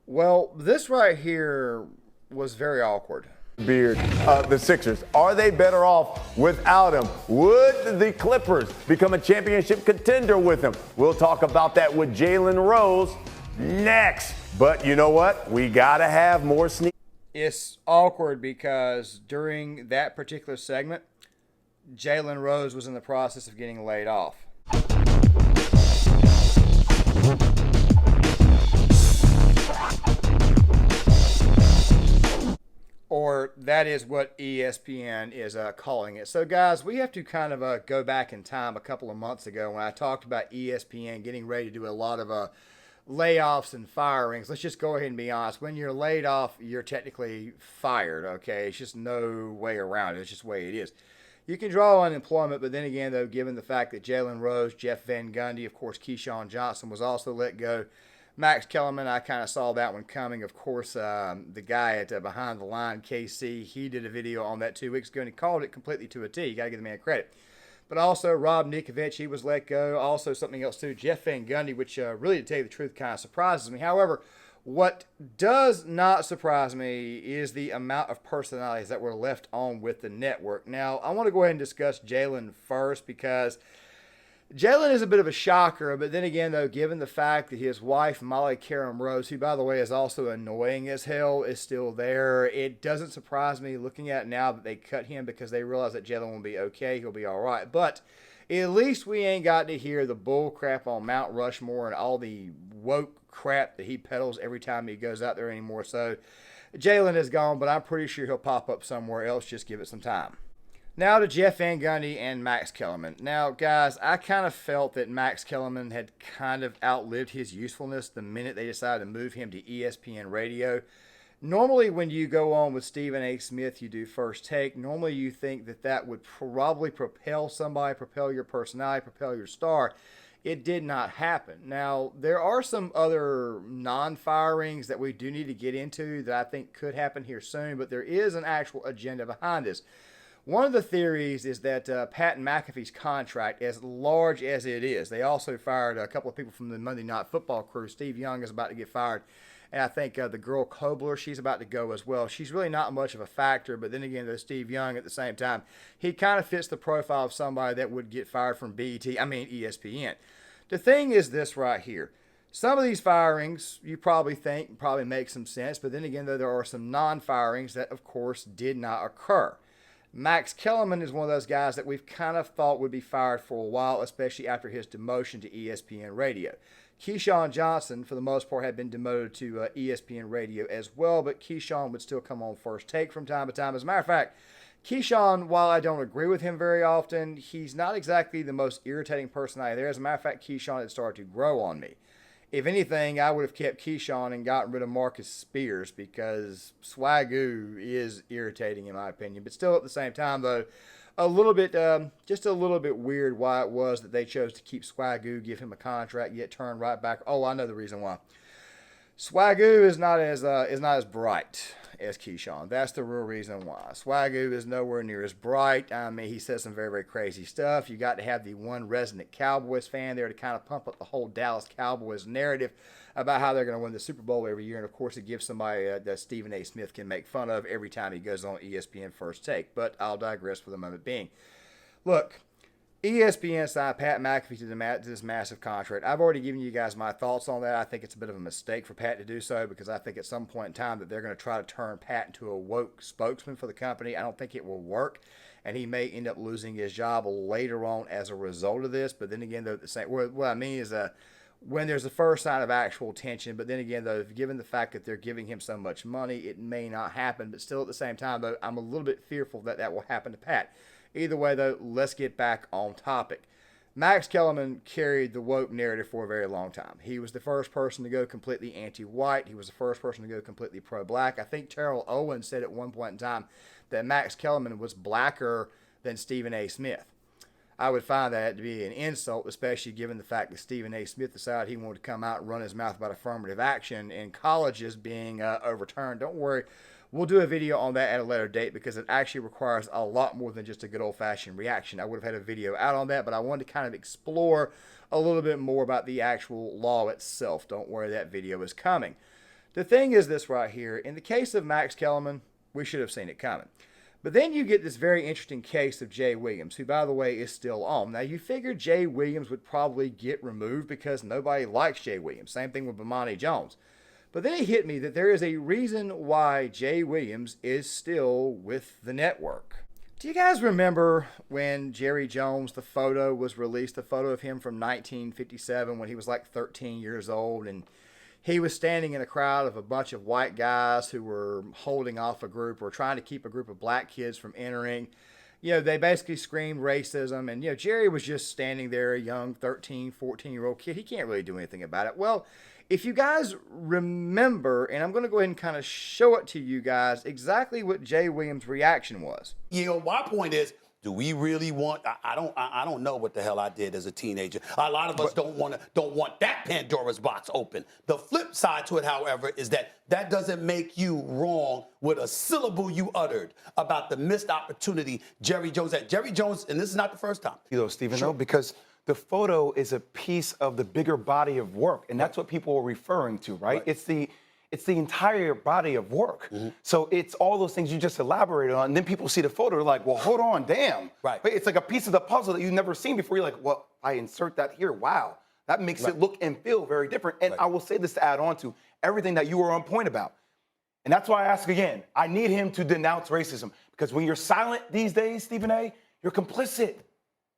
Well, this right here was very awkward. Beard of the Sixers. Are they better off without him? Would the Clippers become a championship contender with him? We'll talk about that with Jalen Rose next. But you know what? We got to have more sneak. It's awkward because during that particular segment, Jalen Rose was in the process of getting laid off. Or that is what ESPN is calling it. So, guys, we have to kind of go back in time a couple of months ago when I talked about ESPN getting ready to do a lot of layoffs and firings. Let's just go ahead and be honest. When you're laid off, you're technically fired, okay? It's just no way around it. It's just the way it is. You can draw unemployment, but then again, though, given the fact that Jalen Rose, Jeff Van Gundy, of course, Keyshawn Johnson was also let go. Max Kellerman, I kind of saw that one coming. Of course, the guy at Behind the Line, KC, he did a video on that 2 weeks ago, and he called it completely to a T. You got to give the man credit. But also, Rob Nikovich, he was let go. Also, something else, too, Jeff Van Gundy, which really, to tell you the truth, kind of surprises me. However, what does not surprise me is the amount of personalities that were left on with the network. Now, I want to go ahead and discuss Jalen first because Jalen is a bit of a shocker, but then again, though, given the fact that his wife, Molly Karam Rose, who, by the way, is also annoying as hell, is still there, it doesn't surprise me looking at now that they cut him because they realize that Jalen will be okay. He'll be all right. But at least we ain't got to hear the bull crap on Mount Rushmore and all the woke crap that he peddles every time he goes out there anymore. So Jalen is gone, but I'm pretty sure he'll pop up somewhere else. Just give it some time. Now to Jeff Van Gundy and Max Kellerman. Now, guys, I kind of felt that Max Kellerman had kind of outlived his usefulness the minute they decided to move him to ESPN Radio. Normally, when you go on with Stephen A. Smith, you do First Take. Normally, you think that that would probably propel somebody, propel your personality, propel your star. It did not happen. Now, there are some other non-firings that we do need to get into that I think could happen here soon, but there is an actual agenda behind this. One of the theories is that Pat McAfee's contract, as large as it is, they also fired a couple of people from the Monday Night Football crew. Steve Young is about to get fired. And I think the girl Kobler, she's about to go as well. She's really not much of a factor. But then again, though, Steve Young at the same time, he kind of fits the profile of somebody that would get fired from ESPN. The thing is this right here. Some of these firings you probably think probably make some sense. But then again, though, there are some non-firings that, of course, did not occur. Max Kellerman is one of those guys that we've kind of thought would be fired for a while, especially after his demotion to ESPN Radio. Keyshawn Johnson, for the most part, had been demoted to ESPN Radio as well, but Keyshawn would still come on First Take from time to time. As a matter of fact, Keyshawn, while I don't agree with him very often, he's not exactly the most irritating personality there. As a matter of fact, Keyshawn had started to grow on me. If anything, I would have kept Keyshawn and gotten rid of Marcus Spears because Swagoo is irritating in my opinion. But still at the same time, though, just a little bit weird why it was that they chose to keep Swagoo, give him a contract, yet turn right back. Oh, I know the reason why. Swagoo is not as bright as Keyshawn. That's the real reason why. Swagoo is nowhere near as bright. I mean, he says some very, very crazy stuff. You got to have the one resident Cowboys fan there to kind of pump up the whole Dallas Cowboys narrative about how they're going to win the Super Bowl every year. And, of course, it gives somebody that Stephen A. Smith can make fun of every time he goes on ESPN First Take. But I'll digress for the moment being. Look, ESPN signed Pat McAfee to this massive contract. I've already given you guys my thoughts on that. I think it's a bit of a mistake for Pat to do so because I think at some point in time that they're going to try to turn Pat into a woke spokesman for the company. I don't think it will work, and he may end up losing his job later on as a result of this. But then again, though, what I mean is when there's the first sign of actual tension. But then again, though, given the fact that they're giving him so much money, it may not happen. But still, at the same time, though, I'm a little bit fearful that that will happen to Pat. Either way, though, let's get back on topic. Max Kellerman carried the woke narrative for a very long time. He was the first person to go completely anti-white. He was the first person to go completely pro-black. I think Terrell Owens said at one point in time that Max Kellerman was blacker than Stephen A. Smith. I would find that to be an insult, especially given the fact that Stephen A. Smith decided he wanted to come out and run his mouth about affirmative action and colleges being overturned. Don't worry. We'll do a video on that at a later date because it actually requires a lot more than just a good old-fashioned reaction. I would have had a video out on that, but I wanted to kind of explore a little bit more about the actual law itself. Don't worry, that video is coming. The thing is this right here. In the case of Max Kellerman, we should have seen it coming. But then you get this very interesting case of Jay Williams, who, by the way, is still on. Now, you figured Jay Williams would probably get removed because nobody likes Jay Williams. Same thing with Bomani Jones. But then it hit me that there is a reason why Jay Williams is still with the network. Do you guys remember when Jerry Jones, the photo was released, the photo of him from 1957 when he was like 13 years old, and he was standing in a crowd of a bunch of white guys who were holding off a group or trying to keep a group of black kids from entering. They basically screamed racism, and, Jerry was just standing there, a young 13, 14-year-old kid. He can't really do anything about it. Well, if you guys remember, and I'm going to go ahead and kind of show it to you guys, exactly what Jay Williams' reaction was. My point is, do we really want? I don't know what the hell I did as a teenager. A lot of us don't want that Pandora's box open. The flip side to it, however, is that doesn't make you wrong with a syllable you uttered about the missed opportunity Jerry Jones had. Jerry Jones, and this is not the first time. Stephen, though, because the photo is a piece of the bigger body of work, and that's what people are referring to, right? It's the entire body of work. Mm-hmm. So it's all those things you just elaborated on, and then people see the photo, they're like, well, hold on, damn. Right. It's like a piece of the puzzle that you've never seen before. You're like, well, I insert that here. Wow. That makes it look and feel very different. And I will say this to add on to everything that you were on point about. And that's why I ask again, I need him to denounce racism. Because when you're silent these days, Stephen A., you're complicit.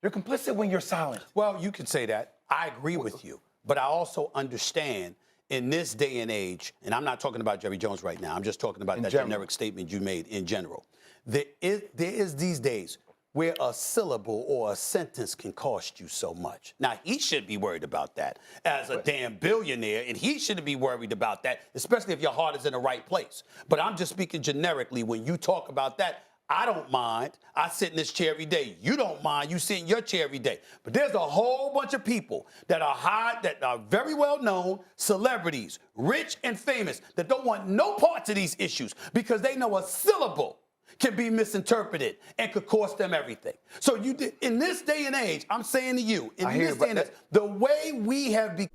You're complicit when you're silent. Well, you can say that. I agree with you. But I also understand in this day and age, and I'm not talking about Jerry Jones right now, I'm just talking about that generic statement you made in general. There is these days where a syllable or a sentence can cost you so much. Now, he should be worried about that as a damn billionaire, and he shouldn't be worried about that, especially if your heart is in the right place. But I'm just speaking generically. When you talk about that, I don't mind. I sit in this chair every day. You don't mind. You sit in your chair every day. But there's a whole bunch of people that are very well known, celebrities, rich and famous, that don't want no parts of these issues because they know a syllable can be misinterpreted and could cost them everything. So in this day and age, I'm saying to you, the way we have become.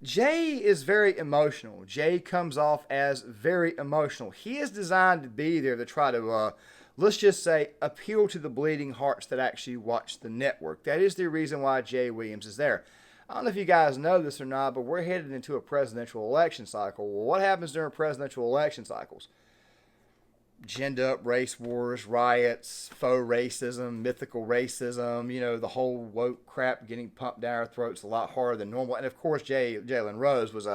Jay is very emotional. Jay comes off as very emotional. He is designed to be there to try to let's just say, appeal to the bleeding hearts that actually watch the network. That is the reason why Jay Williams is there. I don't know if you guys know this or not, but we're headed into a presidential election cycle. Well, what happens during presidential election cycles? Ginned up race wars, riots, faux racism, mythical racism, the whole woke crap getting pumped down our throats a lot harder than normal. And, of course, Jalen Rose was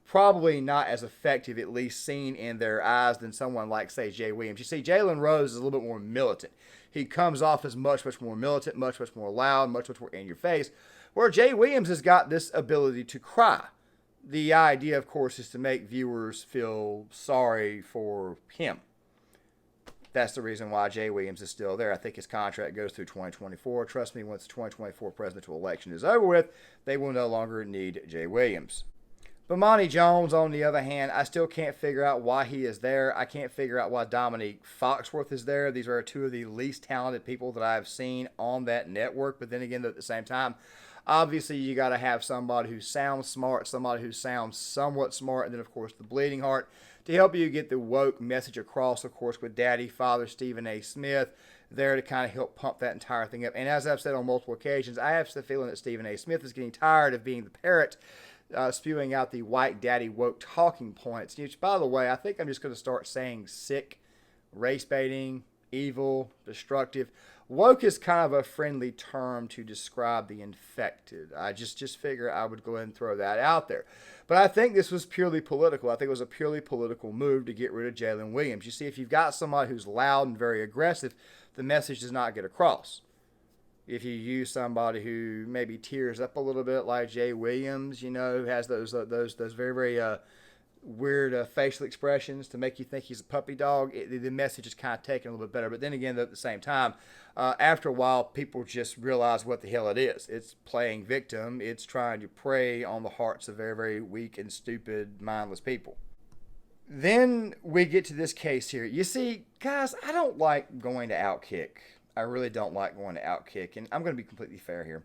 probably not as effective, at least seen in their eyes, than someone like, say, Jay Williams. You see, Jalen Rose is a little bit more militant. He comes off as much more militant, much more loud, much more in your face, where Jay Williams has got this ability to cry. The idea, of course, is to make viewers feel sorry for him. That's the reason why Jay Williams is still there. I think his contract goes through 2024. Trust me, once the 2024 presidential election is over with, they will no longer need Jay Williams. Bomani Jones, on the other hand, I still can't figure out why he is there. I can't figure out why Dominique Foxworth is there. These are two of the least talented people that I've seen on that network. But then again, at the same time, obviously you got to have somebody who sounds smart, somebody who sounds somewhat smart, and then, of course, the bleeding heart to help you get the woke message across, of course, with Daddy, Father, Stephen A. Smith, there to kind of help pump that entire thing up. And as I've said on multiple occasions, I have the feeling that Stephen A. Smith is getting tired of being the parrot spewing out the white daddy woke talking points, which, by the way, I think I'm just going to start saying sick, race baiting, evil, destructive. Woke is kind of a friendly term to describe the infected. I just figure I would go ahead and throw that out there. But I think this was purely political. I think it was a purely political move to get rid of Jalen Williams. You see, if you've got somebody who's loud and very aggressive, the message does not get across. If you use somebody who maybe tears up a little bit, like Jay Williams, who has those very, very weird facial expressions to make you think he's a puppy dog, the message is kind of taken a little bit better. But then again, at the same time, after a while, people just realize what the hell it is. It's playing victim. It's trying to prey on the hearts of very, very weak and stupid, mindless people. Then we get to this case here. You see, guys, I don't like going to Outkick. I really don't like going to Outkick, and I'm going to be completely fair here.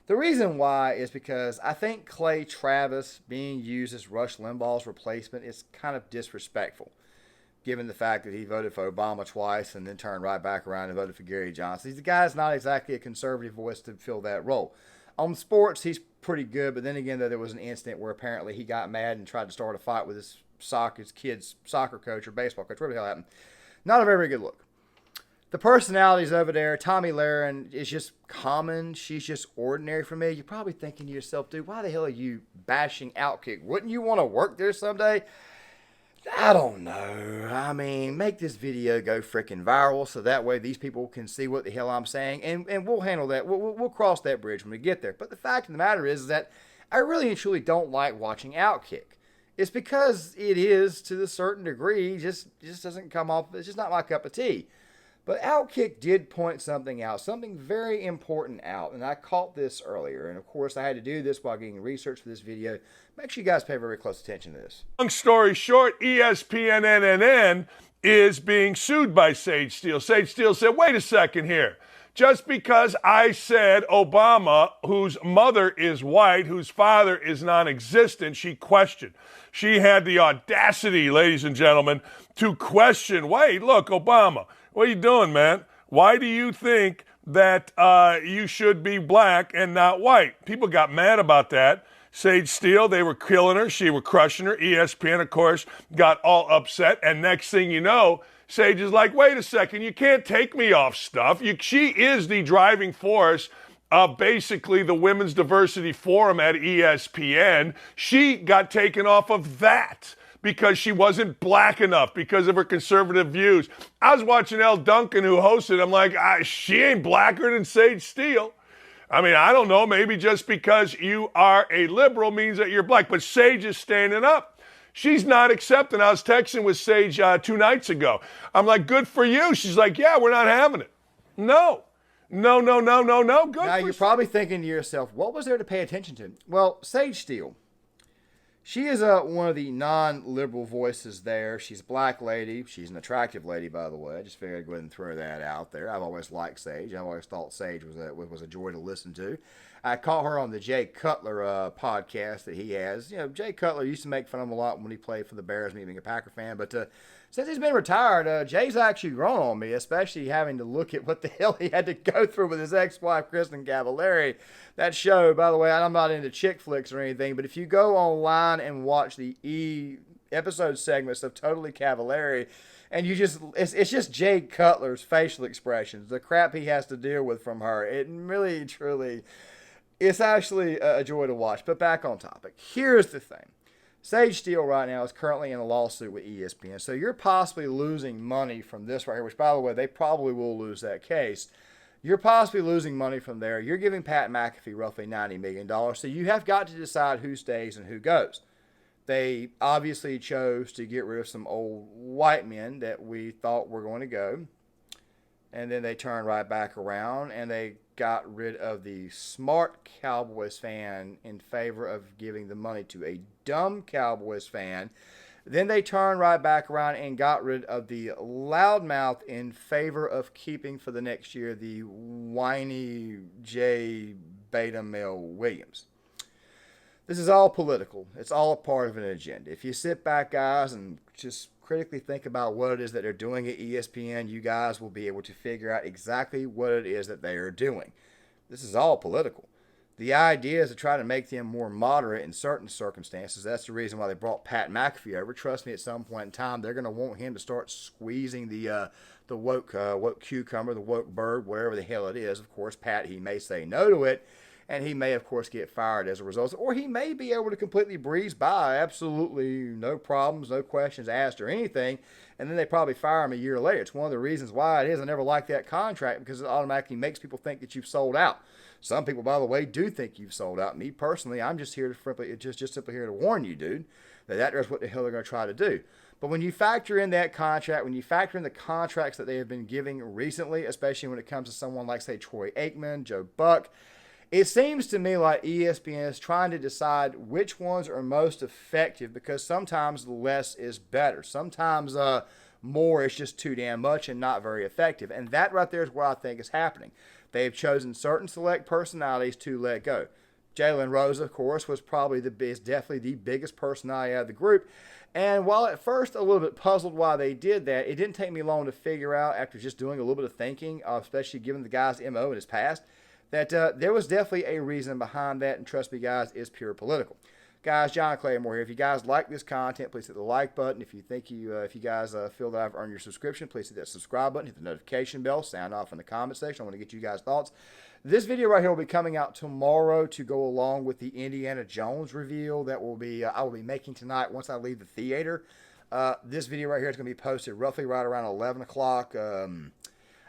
The reason why is because I think Clay Travis being used as Rush Limbaugh's replacement is kind of disrespectful, given the fact that he voted for Obama twice and then turned right back around and voted for Gary Johnson. The guy's not exactly a conservative voice to fill that role. On sports, he's pretty good, but then again, though, there was an incident where apparently he got mad and tried to start a fight with his kid's soccer coach or baseball coach, whatever the hell happened. Not a very good look. The personalities over there, Tommy Lahren is just common. She's just ordinary for me. You're probably thinking to yourself, dude, why the hell are you bashing Outkick? Wouldn't you want to work there someday? I don't know. I mean, make this video go freaking viral so that way these people can see what the hell I'm saying, and we'll handle that. We'll cross that bridge when we get there. But the fact of the matter is that I really and truly don't like watching Outkick. It's because it is, to a certain degree, just doesn't come off. It's just not my cup of tea. But Outkick did point something out, something very important out, and I caught this earlier. And of course, I had to do this while getting research for this video. Make sure you guys pay very close attention to this. Long story short, ESPN is being sued by Sage Steele. Sage Steele said, wait a second here. Just because I said Obama, whose mother is white, whose father is non-existent, she questioned. She had the audacity, ladies and gentlemen, to question, wait, look, Obama, what are you doing, man? Why do you think that you should be black and not white? People got mad about that. Sage Steele, they were killing her. She were crushing her. ESPN, of course, got all upset. And next thing you know, Sage is like, wait a second, you can't take me off stuff. She is the driving force of basically the Women's Diversity Forum at ESPN. She got taken off of that because she wasn't black enough, because of her conservative views. I was watching Elle Duncan, who hosted. I'm like, she ain't blacker than Sage Steele. I mean, I don't know. Maybe just because you are a liberal means that you're black. But Sage is standing up. She's not accepting. I was texting with Sage 2 nights ago. I'm like, good for you. She's like, yeah, we're not having it. No. Good Now, you're for probably thinking to yourself, what was there to pay attention to? Well, Sage Steele. She is one of the non-liberal voices there. She's a black lady. She's an attractive lady, by the way. I just figured I'd go ahead and throw that out there. I've always liked Sage. I've always thought Sage was a joy to listen to. I caught her on the Jay Cutler podcast that he has. You know, Jay Cutler used to make fun of him a lot when he played for the Bears, me being a Packer fan. But since he's been retired, Jay's actually grown on me, especially having to look at what the hell he had to go through with his ex-wife, Kristen Cavallari. That show, by the way, I'm not into chick flicks or anything, but if you go online and watch the episode segments of Totally Cavallari, and it's just Jay Cutler's facial expressions, the crap he has to deal with from her. It really, truly, it's actually a joy to watch. But back on topic. Here's the thing. Sage Steele right now is currently in a lawsuit with ESPN. So you're possibly losing money from this right here, which, by the way, they probably will lose that case. You're possibly losing money from there. You're giving Pat McAfee roughly $90 million. So you have got to decide who stays and who goes. They obviously chose to get rid of some old white men that we thought were going to go. And then they turned right back around and they got rid of the smart Cowboys fan in favor of giving the money to a dumb Cowboys fan. Then they turned right back around and got rid of the loudmouth in favor of keeping for the next year the whiny J. Beta Mel Williams. This is all political. It's all a part of an agenda. If you sit back, guys, and just critically think about what it is that they're doing at ESPN, you guys will be able to figure out exactly what it is that they are doing. This is all political. The idea is to try to make them more moderate in certain circumstances. That's the reason why they brought Pat McAfee over. Trust me, at some point in time, they're going to want him to start squeezing the woke cucumber, the woke bird, wherever the hell it is. Of course, Pat, he may say no to it, and he may, of course, get fired as a result. Or he may be able to completely breeze by, absolutely no problems, no questions asked or anything, and then they probably fire him a year later. It's one of the reasons why it is I never like that contract, because it automatically makes people think that you've sold out. Some people, by the way, do think you've sold out. Me personally, I'm just here to simply here to warn you, dude, that is what the hell they're going to try to do. But when you factor in that contract, when you factor in the contracts that they have been giving recently, especially when it comes to someone like, say, Troy Aikman, Joe Buck, it seems to me like ESPN is trying to decide which ones are most effective, because sometimes less is better. Sometimes more is just too damn much and not very effective. And that right there is what I think is happening. They've chosen certain select personalities to let go. Jalen Rose, of course, was probably definitely the biggest personality out of the group. And while at first a little bit puzzled why they did that, it didn't take me long to figure out after just doing a little bit of thinking, especially given the guy's MO in his past, that there was definitely a reason behind that. And trust me, guys, it's pure political. Guys, John Claymore here. If you guys like this content, please hit the like button. If you think if you guys feel that I've earned your subscription, please hit that subscribe button, hit the notification bell, sound off in the comment section. I want to get you guys' thoughts. This video right here will be coming out tomorrow to go along with the Indiana Jones reveal that will be I will be making tonight once I leave the theater. This video right here is going to be posted roughly right around 11 o'clock.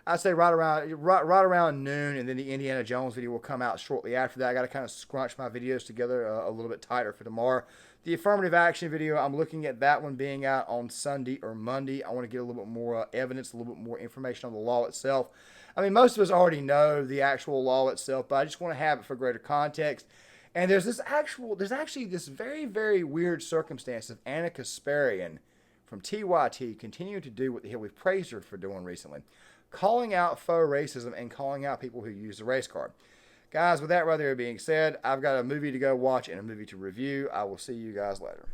I'd say right around noon, and then the Indiana Jones video will come out shortly after that. I got to kind of scrunch my videos together a little bit tighter for tomorrow. The affirmative action video, I'm looking at that one being out on Sunday or Monday. I want to get a little bit more evidence, a little bit more information on the law itself. I mean, most of us already know the actual law itself, but I just want to have it for greater context. And there's actually this very, very weird circumstance of Anna Kasparian from TYT continuing to do what the hell we've praised her for doing recently. Calling out faux racism and calling out people who use the race card. Guys, with that rather being said, I've got a movie to go watch and a movie to review. I will see you guys later.